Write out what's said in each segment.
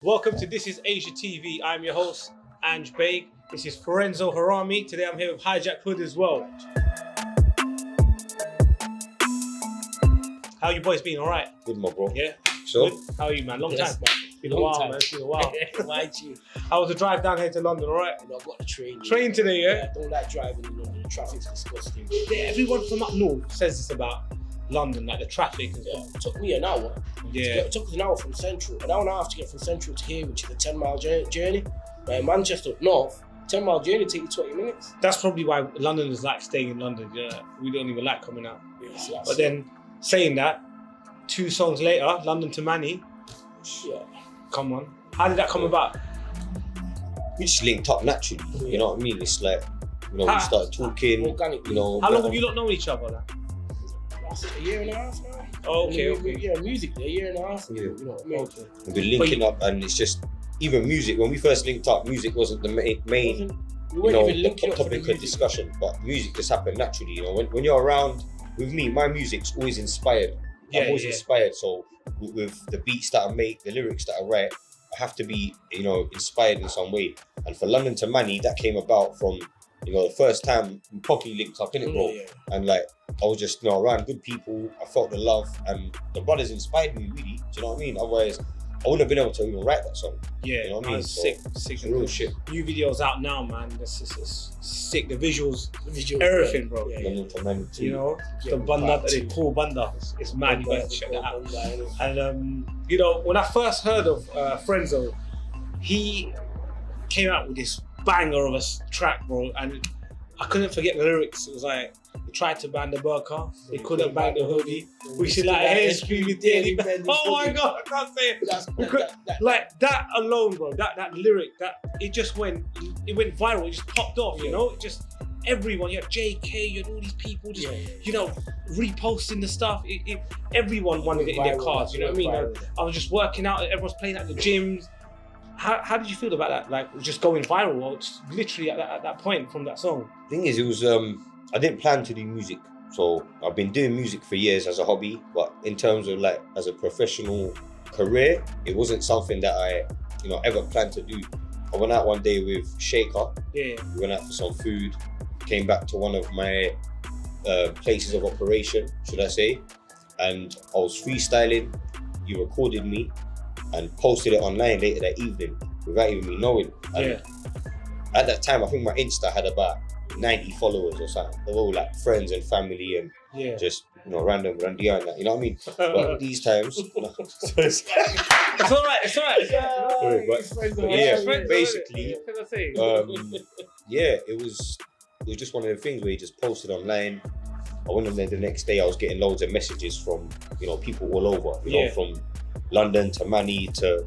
Welcome to This Is Asia TV. I'm your host, Ange Baig. This is Frenzo Harami. Today I'm here with Hijack Hood as well. How you boys been? All right? Good, my bro. Yeah? Sure. Good? How are you, man? Long Yes, time. man. Been a while, man. It's been a while. Mind you, How was the drive down here to London, all right? I got the train. Train today, yeah? I don't like driving in London. The traffic's disgusting. Yeah, everyone from up north says this about London, like the traffic and stuff. It took me an hour. Yeah. It took us an hour from Central. An hour and a half to get from Central to here, which is a 10-mile journey. Like Manchester up north, 10-mile journey take you 20 minutes. That's probably why Londoners like staying in London. Yeah, we don't even like coming out. Yeah, so that's But then, saying that, 2 songs later, London to Manny, yeah. come on. How did that come about? We just linked up naturally. You know what I mean? It's like, we started talking. Organic. How long have you not known each other? Like? That's a year and a half now. Oh, okay. Yeah, music, a year and a half. Yeah. You know what I mean? Okay. We've been linking up, and it's just, even music, when we first linked up, music wasn't the main We weren't even linking up for the topic of music. discussion, but music just happened naturally. You know, when you're around with me, my music's always inspired. Yeah, I'm always yeah. inspired. So with the beats that I make, the lyrics that I write, I have to be, inspired in some way. And for London to Manny, that came about from, the first time we properly linked up, innit, bro? Yeah. And like, I was just, around good people. I felt the love, and the brothers inspired me, really. Do you know what I mean? Otherwise, I wouldn't have been able to even write that song. Yeah, You know what I mean? Sick, sick. It's real shit. New videos out now, man. This is sick. The visuals, The visuals, everything, bro. Yeah, London to Manny too. You know, Yeah, the banda part that they two. call banda. It's mad. You Banda, guys check that out. Banda, innit? And when I first heard of Frenzo, he came out with this banger of a track, bro, and I couldn't forget the lyrics. It was like, they tried to ban the burqa, they couldn't ban the hoodie. We should like hair screaming daily. Oh my god, I can't say it. Like that alone, bro. That lyric, it went viral. It just popped off. You know, it just everyone. You had JK, you had all these people just reposting the stuff. Everyone wanted it in their cars. You know what I mean? I was just working out. Everyone's playing at the gyms. How did you feel about that? Like just going viral, or just literally at that point from that song? Thing is, it was I didn't plan to do music, so I've been doing music for years as a hobby. But in terms of like as a professional career, it wasn't something that I ever planned to do. I went out one day with Shaker. Yeah. We went out for some food. Came back to one of my places of operation, should I say, and I was freestyling. You recorded me and posted it online later that evening without even me knowing. And at that time, I think my Insta had about 90 followers or something. They were all like friends and family and just random randia and that. You know what I mean? But these times, It's all right. basically, it was just one of the things where you just posted online. I went on there the next day. I was getting loads of messages from people all over. From London to Manny to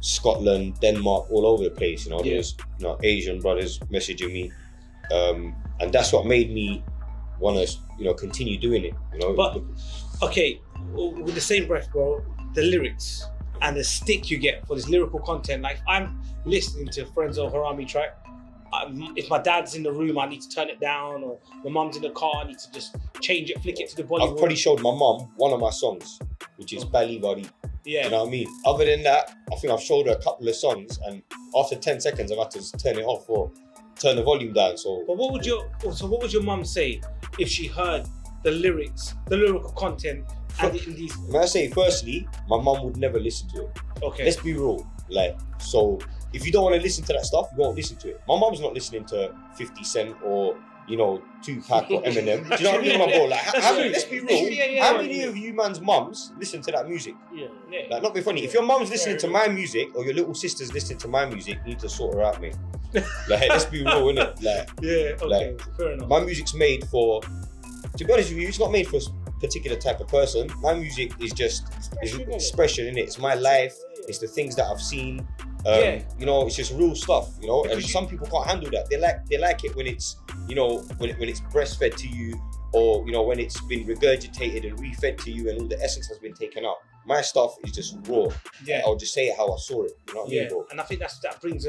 Scotland, Denmark, all over the place. There was Asian brothers messaging me, and that's what made me want to continue doing it. But okay, with the same breath, bro, the lyrics and the stick you get for this lyrical content. Like I'm listening to Frenzo Harami track. If my dad's in the room, I need to turn it down, or my mum's in the car, I need to just change it, flick it to the Bollywood. I've probably showed my mum one of my songs, which is Bali Bali. Yeah. You know what I mean? Other than that, I think I've showed her a couple of songs, and after 10 seconds, I've had to just turn it off or turn the volume down. So, but what would your mum say if she heard the lyrics, the lyrical content, and in these? May I say, firstly, my mum would never listen to it. Okay. Let's be real. So if you don't want to listen to that stuff, you won't listen to it. My mum's not listening to 50 Cent or Tupac or Eminem. Do you know what I mean, my bro? Let's be real. How many of you man's mums listen to that music? Yeah. Like, not be funny. If your mum's listening to my music or your little sister's listening to my music, you need to sort her out, mate. Let's be real, innit? Fair enough. My music's made for, to be honest with you, it's not made for a particular type of person. My music is just expression, innit? It's my life. It's the things that I've seen. It's just real stuff, and some people can't handle that. They like it when it's, when it's breastfed to you, or, when it's been regurgitated and refed to you and all the essence has been taken out. My stuff is just raw. Yeah. I'll just say it how I saw it, you know what I mean, bro? And I think that brings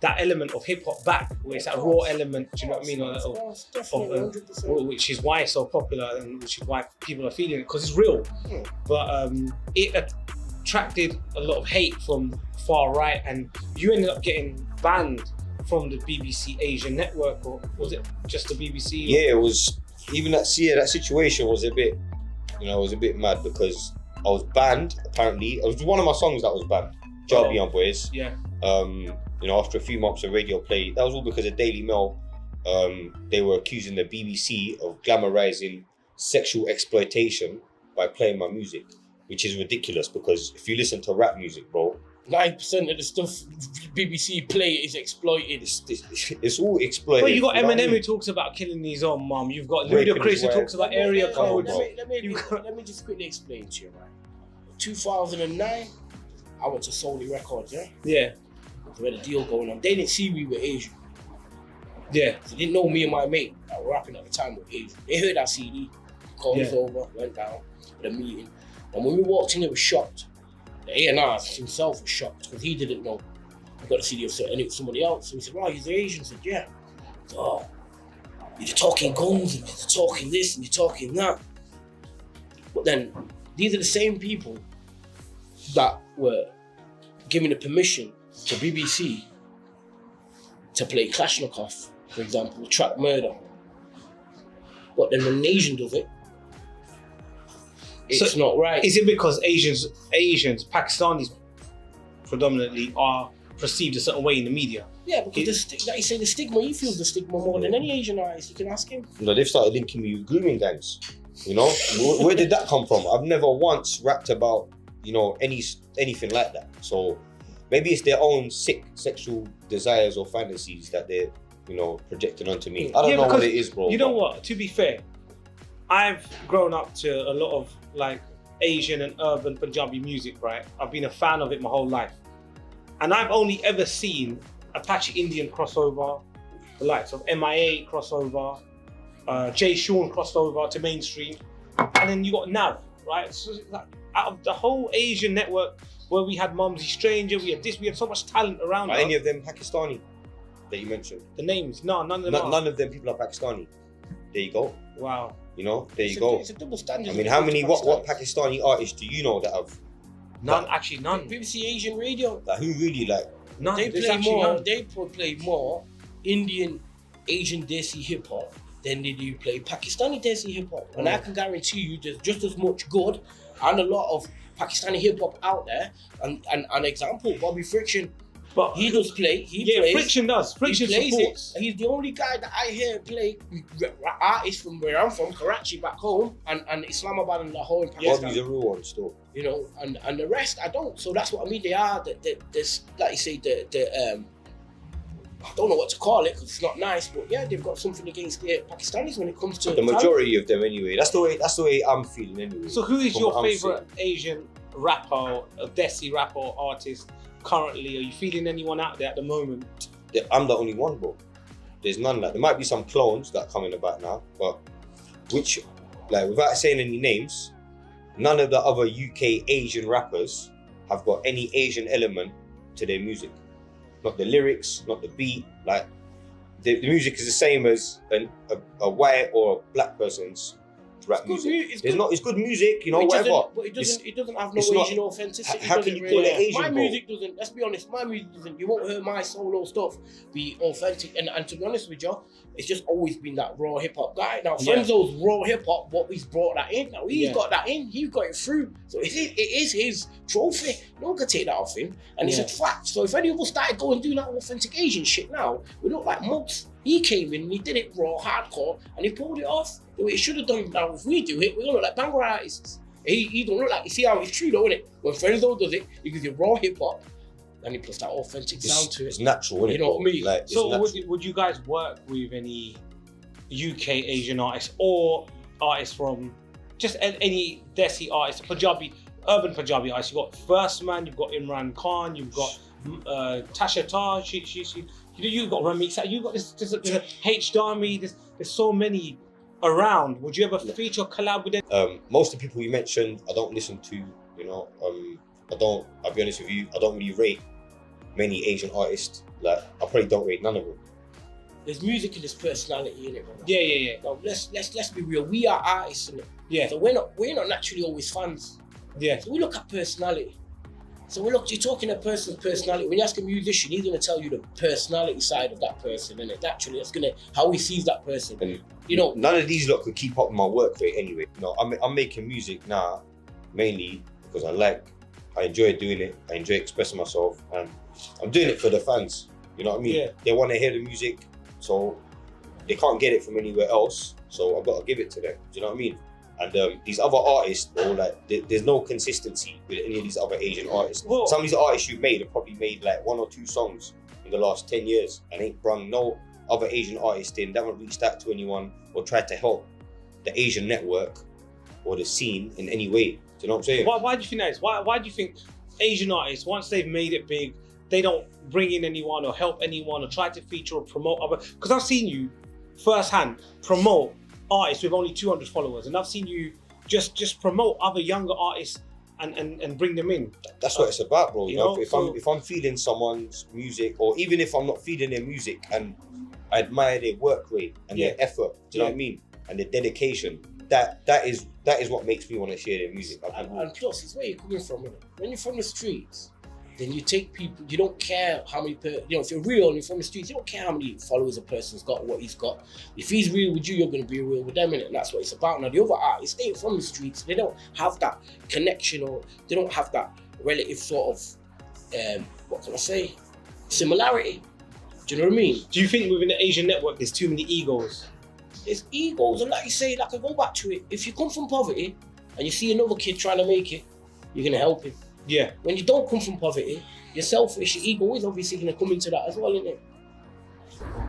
that element of hip hop back, where it's that raw element, do you know what I mean? Which is why it's so popular and which is why people are feeling it, because it's real. But it attracted a lot of hate from far right, and you ended up getting banned from the BBC Asian network, or was it just the BBC? Yeah, it was. Even that situation was a bit, it was a bit mad because I was banned. Apparently, it was one of my songs that was banned. Jarby on Boys. Yeah. After a few months of radio play, that was all because of Daily Mail. They were accusing the BBC of glamorizing sexual exploitation by playing my music, which is ridiculous because if you listen to rap music, bro, 9% of the stuff BBC play is exploited. It's all exploited. But you got know what I Eminem mean? who talks about killing his own mum. You've got Raping Ludacris his who wife. talks about area codes. Let me just quickly explain to you, right? 2009, I went to Sony Records, yeah? Yeah. We had a deal going on. They didn't see we were Asian. Yeah. They didn't know me and my mate that were rapping at the time were Asian. They heard our CD, called us over, went down, had a meeting. And when we walked in, they were shocked. The A&R himself was shocked because he didn't know. I got a CD of somebody else. So he said, wow, you're Asian. I said, yeah. Oh, you're talking guns and you're talking this and you're talking that. But then, these are the same people that were giving the permission to BBC to play Kalashnikov, for example, Track Murder. But then when an Asian does it, it's not right. Is it because Asians, Pakistanis predominantly are perceived a certain way in the media? Yeah, because like you say, the stigma, he feels the stigma more than any Asian artist. You can ask him. They've started linking me with grooming gangs. Where did that come from? I've never once rapped about, anything like that. So maybe it's their own sick sexual desires or fantasies that they're, projecting onto me. I don't know what it is, bro. You know what? To be fair, I've grown up to a lot of like Asian and urban Punjabi music, right? I've been a fan of it my whole life. And I've only ever seen Apache Indian crossover, the likes of MIA crossover, Jay Sean crossover to mainstream, and then you got Nav, right? So like, out of the whole Asian network where we had Mumsy Stranger, we had so much talent around us. Are any of them Pakistani that you mentioned? The names? No, none of them are. None of them people are Pakistani. There you go. Wow. There you go. It's a double standard. I mean, how many, what Pakistani artists do you know that have? None, actually none. BBC Asian radio. Like, who really like? None. They There's play actually more. none. They play more Indian, Asian Desi hip hop than they do play Pakistani Desi hip hop. And I can guarantee you, there's just as much good and a lot of Pakistani hip hop out there. And an example, Bobby Friction. But He does play. Friction does. Friction plays supports. it. He's the only guy that I hear play artists from where I'm from, Karachi back home, and Islamabad and Lahore in Pakistan. Bobby's a real one still. And the rest I don't. So that's what I mean. They are this, like you say, I don't know what to call it because it's not nice, but yeah, they've got something against the Pakistanis when it comes to The majority of them, anyway. That's the way I'm feeling, anyway. So who is from your what I'm favorite Asian rapper, a Desi rapper or artist currently? Are you feeling anyone out there at the moment? I'm the only one, bro. There's none. Like, there might be some clones that are coming about now, but without saying any names, none of the other UK Asian rappers have got any Asian element to their music. Not the lyrics, not the beat. Like, the music is the same as a white or a black person's rap music. It's good music, whatever. But it doesn't have no it's not- Asian authenticity. how can you call it Asian, My bro? music doesn't. Let's be honest. My music doesn't. You won't hear my solo stuff be authentic. And to be honest with you, it's just always been that raw hip hop guy. Now Yeah. Frenzo's raw hip hop, but he's brought that in. Now he's Yeah. got that in. He's got it through. So it is his trophy. No one can take that off him. And it's Yeah. a fact. So if any of us started going doing that authentic Asian shit now, we look like mugs. He came in and he did it raw, hardcore, and he pulled it off the way he should have done. Now if we do it, we're gonna look like banger artists. He don't look like. You see how it's true though, innit? When Frenzo does it, he gives you raw hip hop, and he puts that authentic sound to It's it. natural, innit? You know what I mean? Like, it's So natural. would you guys work with any UK Asian artists or artists from just any Desi artists, urban Punjabi artists? You've got First Man, you've got Imran Khan, you've got Tasha Tar, you've got Ramik, you've got this H Dami, there's so many around. Would you ever feature collab with them? Most of the people you mentioned, I don't listen to. I'll be honest with you, I don't really rate many Asian artists. Like, I probably don't rate none of them. There's music and there's personality in it, brother. Yeah. Now let's be real. We are artists, innit? Yeah. So we're not naturally always fans. Yeah. So we look at personality. So look, you're talking a person's personality. When you ask a musician, he's gonna tell you the personality side of that person, and naturally, that's gonna how he sees that person. And you know, none of these lot could keep up with my work rate anyway. You know, I'm making music now mainly because I enjoy doing it. I enjoy expressing myself, and I'm doing it for the fans. You know what I mean? Yeah. They want to hear the music, so they can't get it from anywhere else. So I've got to give it to them. Do you know what I mean? And these other artists, bro, like there's no consistency with any of these other Asian artists. Whoa. Some of these artists you've made have probably made like 1 or 2 songs in the last 10 years and ain't brung no other Asian artists in. They haven't reached out to anyone or tried to help the Asian network or the scene in any way. Do you know what I'm saying? Why do you think that is? Why do you think Asian artists, once they've made it big, they don't bring in anyone or help anyone or try to feature or promote other? Because I've seen you firsthand promote artists with only 200 followers, and I've seen you just promote other younger artists and bring them in. That's what it's about, bro. You know, so, if I'm feeling someone's music, or even if I'm not feeling their music, and I admire their work rate and their effort, do you know what I mean? And their dedication. That is what makes me want to share their music. and plus, it's where you're coming from. Innit? When you're from the streets, then you take people. You don't care how many. If you're real and you're from the streets, you don't care how many followers a person's got, what he's got. If he's real with you, you're gonna be real with them, innit? And that's what it's about. Now the other artists, they ain't from the streets. They don't have that connection, or they don't have that relative sort of, what can I say, similarity. Do you know what I mean? Do you think within the Asian network there's too many egos? There's egos, and like you say, like I go back to it. If you come from poverty and you see another kid trying to make it, you're gonna help him. Yeah. When you don't come from poverty, you're selfish. Your ego is obviously gonna come into that as well, isn't it?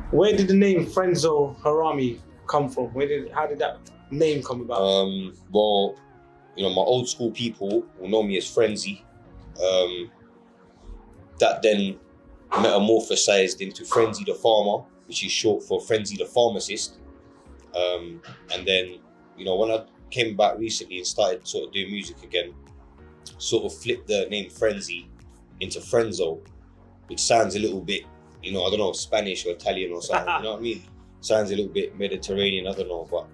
Where did the name Frenzo Harami come from? How did that name come about? Well, you know, my old school people will know me as Frenzy. That then metamorphosized into Frenzy the Farmer, which is short for Frenzy the Pharmacist. And then, you know, when I came back recently and started sort of doing music again, sort of flipped the name Frenzy into Frenzo, which sounds a little bit, you know, I don't know, Spanish or Italian or something, you know what I mean? Sounds a little bit Mediterranean, I don't know, but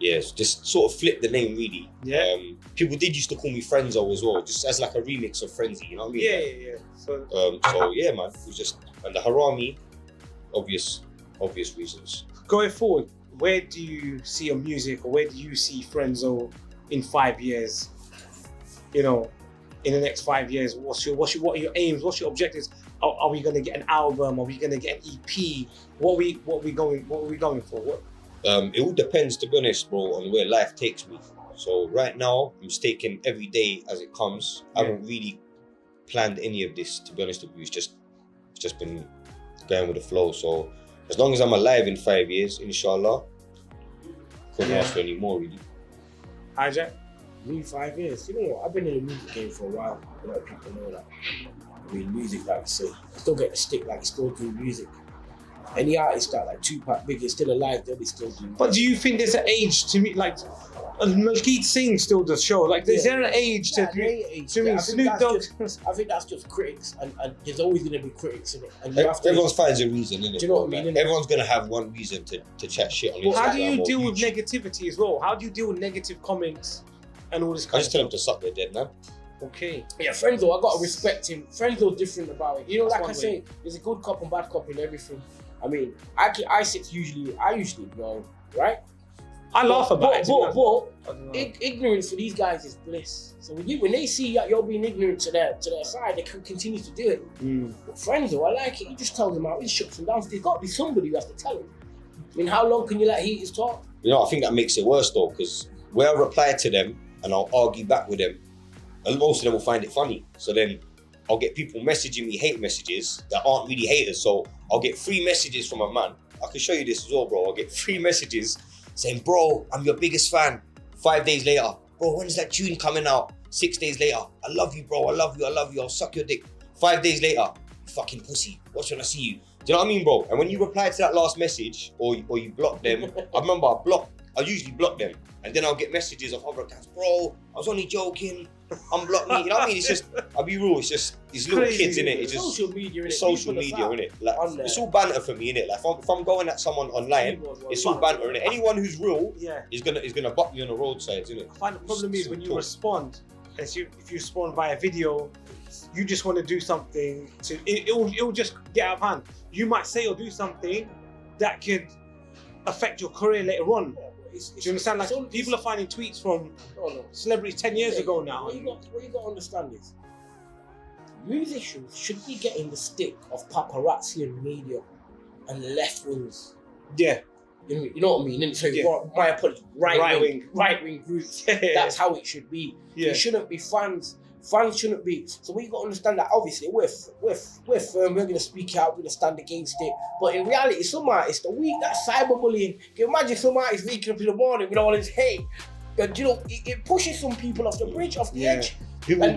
yeah, just sort of flipped the name really. Yeah. People did used to call me Frenzo as well, just as like a remix of Frenzy, you know what I mean? Yeah. So yeah, man, it was just, and the Harami, obvious reasons. going forward, where do you see your music, or where do you see Frenzo in 5 years? You know, in the next 5 years, what are your aims? What's your objectives? Are we going to get an album? Are we going to get an EP? What are we going for? It all depends, to be honest, bro, on where life takes me. So right now, I'm just taking every day as it comes. I haven't really planned any of this, to be honest with you. It's just been going with the flow. So as long as I'm alive in 5 years, inshallah, couldn't ask for any more, really. Hijack? Me, 5 years. You know what? I've been in the music game for a while. A lot of people know that. I mean, music, like I say, I still get the stick, like still do music. Any artist that like Tupac, Biggie, still alive, they'll be still doing. But do you think there's an age to me, like, Majid Singh still does show? Like, is there an age to Snoop Dogg? I think that's just critics, and there's always going to be critics in it. And Everyone finds a reason, innit? Do you know what I mean? Everyone's going to have one reason to chat shit on Instagram. How do you deal with YouTube. negativity as well? How do you deal with negative comments and all this kind I of just tell them stuff? to suck their dead, man. Okay. Yeah, Frenzo, I gotta respect him. Frenzo's different about it. You know, That's like one I say, there's a good cop and bad cop in everything. I mean, I usually know, right? I laugh about it. But ignorance for these guys is bliss. So when they see that you're being ignorant to their side, they can continue to do it. But Frenzo, I like it. You just tell them out, he shuts them down. There's got to be somebody who has to tell him. I mean, how long can you let haters talk? You know, I think that makes it worse though, because where I reply to them and I'll argue back with them, and most of them will find it funny. So then I'll get people messaging me hate messages that aren't really haters. So I'll get 3 messages from a man. I can show you this as well, bro. I'll get 3 messages saying, bro, I'm your biggest fan. 5 days later, bro, when's that tune coming out? 6 days later, I love you, bro. I love you. I'll suck your dick. 5 days later, you fucking pussy. Watch when I see you. Do you know what I mean, bro? And when you reply to that last message or you block them, I remember I usually block them. And then I'll get messages of other cats, bro, I was only joking. Unblock me. You know what I mean? It's just, I'll be real, it's little crazy, kids, innit? It's just social media, innit? social media, innit? Like, it's all banter for me, innit? Like, if I'm going at someone online, it's all banter, innit? Anyone who's real is gonna butt me on the roadside, innit? I find the problem is when you respond, and so if you spawn via video, you just want to do something to it'll just get out of hand. You might say or do something that could affect your career later on. Do you understand? Like people are finding tweets from celebrities 10 years ago now. What you got to understand is, musicians should be getting the stick of paparazzi and media and left wings. Yeah. You know what I mean? So my apology, right wing groups. That's how it should be. Yeah. It shouldn't be fans. Fans shouldn't be. So we got to understand that obviously we're firm. We're gonna speak out. We're gonna stand against it. But in reality, some artists are weak. That's cyberbullying. Can you imagine some artists waking up in the morning with all this hate? And, you know, it pushes some people off the bridge, off the edge.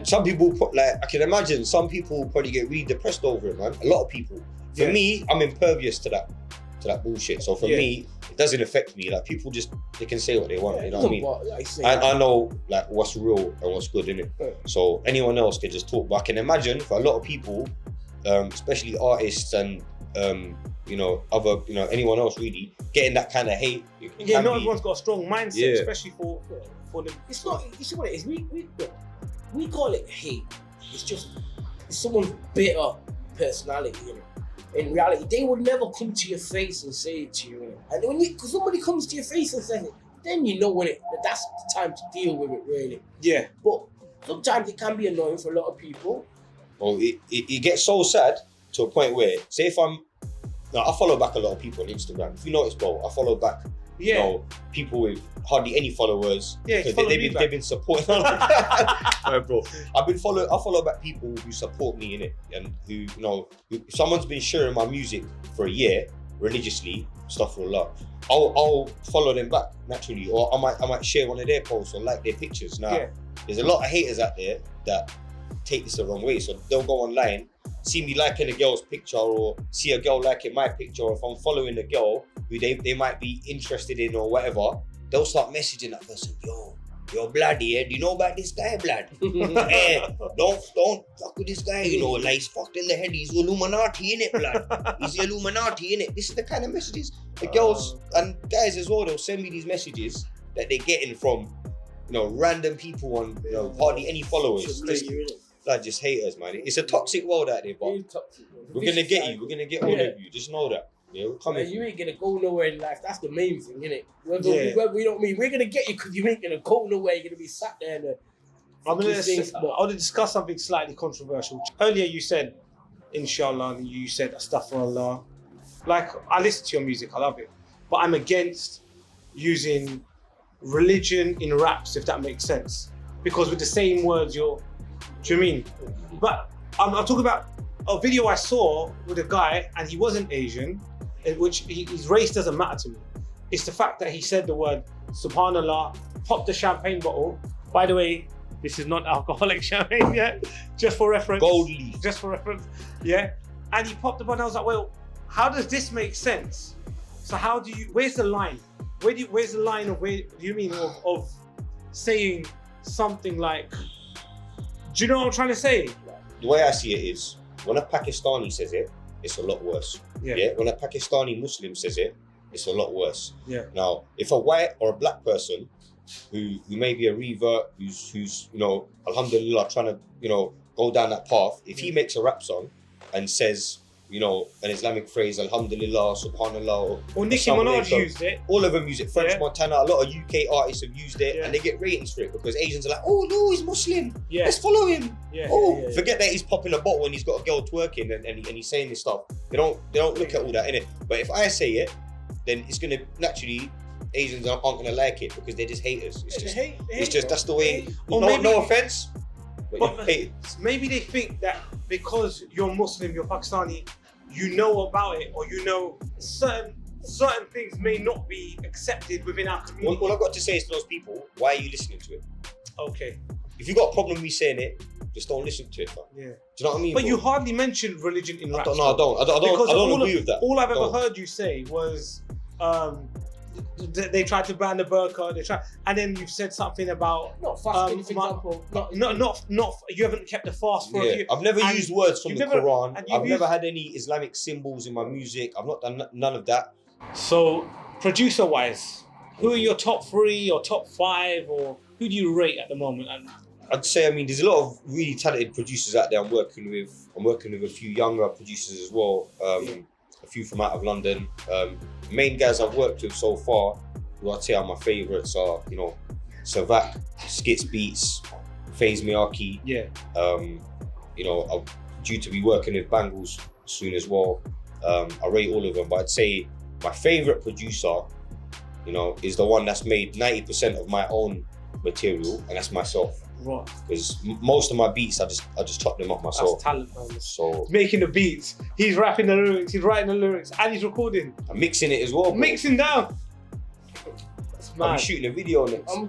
Some people put, like, I can imagine some people probably get really depressed over it, man. A lot of people. For me, I'm impervious to that bullshit. So for me, it doesn't affect me. Like, people just, they can say what they want, you know what I mean? I know, like, what's real and what's good, innit? Yeah. So anyone else can just talk. But I can imagine for a lot of people, especially artists and, you know, other, you know, anyone else really, getting that kind of hate. Not everyone's got a strong mindset, especially for the... It's not, you see what it is? We call it hate. It's someone's bitter personality, you know. In reality, they would never come to your face and say it to you. You know? And when somebody comes to your face and says it, then you know that's the time to deal with it, really. Yeah. But sometimes it can be annoying for a lot of people. Well, it gets so sad to a point where, say if I follow back a lot of people on Instagram. If you notice, bro, I follow back, you know, people with hardly any followers. Yeah, because they've been supporting. Right, bro. I follow back people who support me in it, and who, you know, if someone's been sharing my music for a year religiously, stuff for a lot, I'll follow them back naturally, or I might share one of their posts or like their pictures. Now, there's a lot of haters out there that take this the wrong way, so they'll go online, see me liking a girl's picture, or see a girl liking my picture, or if I'm following a girl who they might be interested in or whatever, they'll start messaging that person, yo, bloody, do you know about this guy, blood? Don't fuck with this guy, you know, like, he's fucked in the head, he's Illuminati, innit, blood? He's the Illuminati, innit? This is the kind of messages the girls and guys as well, they'll send me these messages that they're getting from, you know, random people on, you know, hardly any followers. Just haters, man. It's a toxic world out there, but we're gonna get you. We're gonna get all of you. Just know that. Yeah, we're coming. You ain't gonna go nowhere in life. That's the main thing, innit? We don't mean we're gonna get you because you ain't gonna go nowhere. You're gonna be sat there and I want to discuss something slightly controversial. Earlier you said, Inshallah, and you said Astaghfirullah. Like, I listen to your music, I love it, but I'm against using religion in raps, if that makes sense, because with the same words do you know what I mean? But I'm talking about a video I saw with a guy, and he wasn't Asian, in which his race doesn't matter to me. It's the fact that he said the word Subhanallah, popped the champagne bottle. By the way, this is not alcoholic champagne, just for reference. Gold leaf. Just for reference, And he popped the bottle, and I was like, well, how does this make sense? So where's the line? Where's the line of of saying something like, do you know what I'm trying to say? The way I see it is, when a Pakistani says it, it's a lot worse. Yeah. When a Pakistani Muslim says it, it's a lot worse. Yeah. Now, if a white or a black person who may be a revert, who's you know, alhamdulillah, trying to, you know, go down that path, if he makes a rap song and says, you know, an Islamic phrase, alhamdulillah, subhanallah, or Nicki Minaj used it. All of them use it. French Montana, a lot of UK artists have used it, and they get ratings for it because Asians are like, oh no, he's Muslim. Let's follow him. Forget that he's popping a bottle and he's got a girl twerking and he's saying this stuff. They don't look at all that, innit? But if I say it, then it's gonna naturally, Asians aren't gonna like it because they're just haters. It's just that's the way. No offense. But maybe they think that because you're Muslim, you're Pakistani, you know about it, or you know certain things may not be accepted within our community. All I've got to say is to those people, why are you listening to it? Okay. If you've got a problem with me saying it, just don't listen to it, fam. Yeah. Do you know what I mean? But you hardly mentioned religion in rap. I don't agree with that. All I've ever heard you say was they tried to ban the burqa. And then you've said something about not fasting, for example. Not you haven't kept the fast for a few. I've never used words from the Quran. I've never had any Islamic symbols in my music. I've not done none of that. So, producer-wise, who are your top 3 or top 5, or who do you rate at the moment? And I'd say, I mean, there's a lot of really talented producers out there I'm working with. I'm working with a few younger producers as well. A few from out of London. Main guys I've worked with so far, who I'd say are my favourites, are, you know, Savak, Skits Beats, FaZe Miyake. Yeah. You know, I'm due to be working with Bangles soon as well. I rate all of them, but I'd say my favourite producer, you know, is the one that's made 90% of my own material, and that's myself. Right. Because most of my beats, I just chop them up myself. That's talent, man. So Making the beats, he's rapping the lyrics, he's writing the lyrics, and he's recording. I'm mixing it as well. Bro. Mixing down. That's I'll mad. be shooting a video next. No,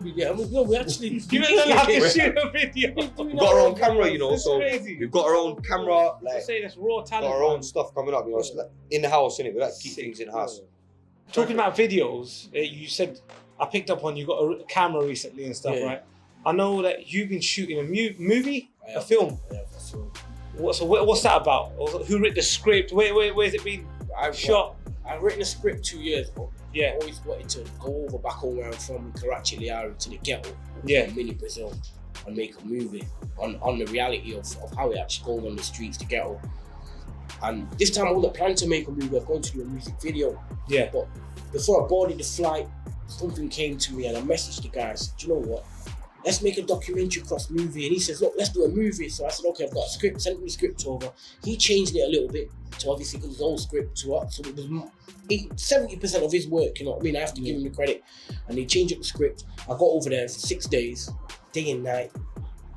we actually. You don't have to shoot a video. We've got our own camera, you know, That's so crazy. we've got our own camera, I like, say that's raw talent. got our own man. stuff coming up, you know, it's like in the house, innit? We like to keep Sick, things in the house. Talking about videos, you said I picked up on you got a camera recently and stuff, Yeah. right? I know that you've been shooting a movie, I a have. film. Yeah, so What's that about? Who wrote the script? Where's it been shot? I've written a script 2 years ago. Yeah. I always wanted to go over back home where I'm from, Karachi, Liari, to the ghetto, Yeah. mini Brazil, and make a movie on the reality of how it actually goes on the streets, the ghetto. And this time I wasn't planning to make a movie, I was going to do a music video. Yeah. But before I boarded the flight, something came to me and I messaged the guy, I said, do you know what? Let's make a documentary cross movie. And he says, look, let's do a movie. So I said, okay, I've got a script, send me the script over. He changed it a little bit to obviously his own script to us. So it was 70% of his work, you know what I mean? I have to give him the credit. And he changed up the script. I got over there for 6 days, day and night,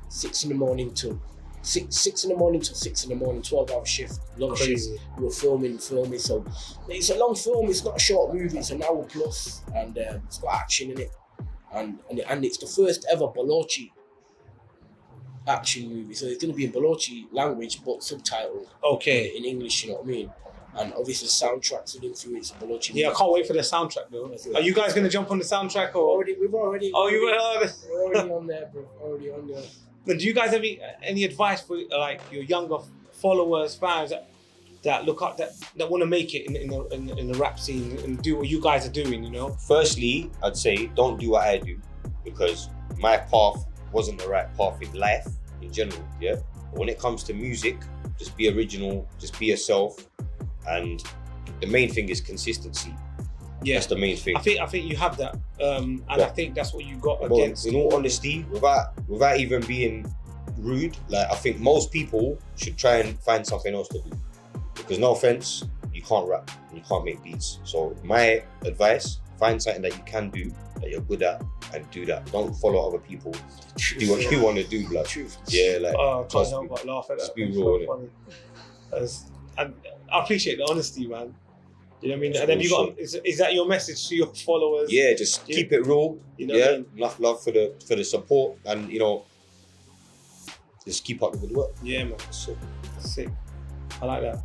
6 in the morning till 6 in the morning till 6 in the morning, 12-hour shift, long Crazy. shift. We were filming. So it's a long film, it's not a short movie, it's an hour plus, and it's got action in it. And it's the first ever Balochi action movie. So it's going to be in Balochi language, but subtitled Okay. in English, you know what I mean? And obviously the soundtracks will influence Balochi. Yeah, I can't wait for the soundtrack though. Are you guys gonna jump on the soundtrack or? We've already. Oh, you We're already on there, bro. Already on there. Do you guys have any advice for like your younger followers, fans that look up that want to make it in the rap scene and do what you guys are doing? You know. Firstly, I'd say don't do what I do, because my path wasn't the right path in life in general, yeah? But when it comes to music, just be original, just be yourself, and the main thing is consistency. Yeah. That's the main thing. I think you have that, and I think that's what you got But against. in all honesty, without even being rude, like I think most people should try and find something else to do. Because no offense, you can't rap and you can't make beats. So my advice, find something that you can do, that you're good at, and do that. Don't follow other people. Do what you want to do, blood. Truth. Yeah, like I can't trust help me. but laugh at that. Just be It's real, so funny. And I appreciate the honesty, man. You know what I mean? That's And then you real got is that your message to your followers? Yeah, just keep it real. You know what I Yeah, mean? enough love for the support, and you know, just keep up the good work. Yeah, man. So, Sick. I like that.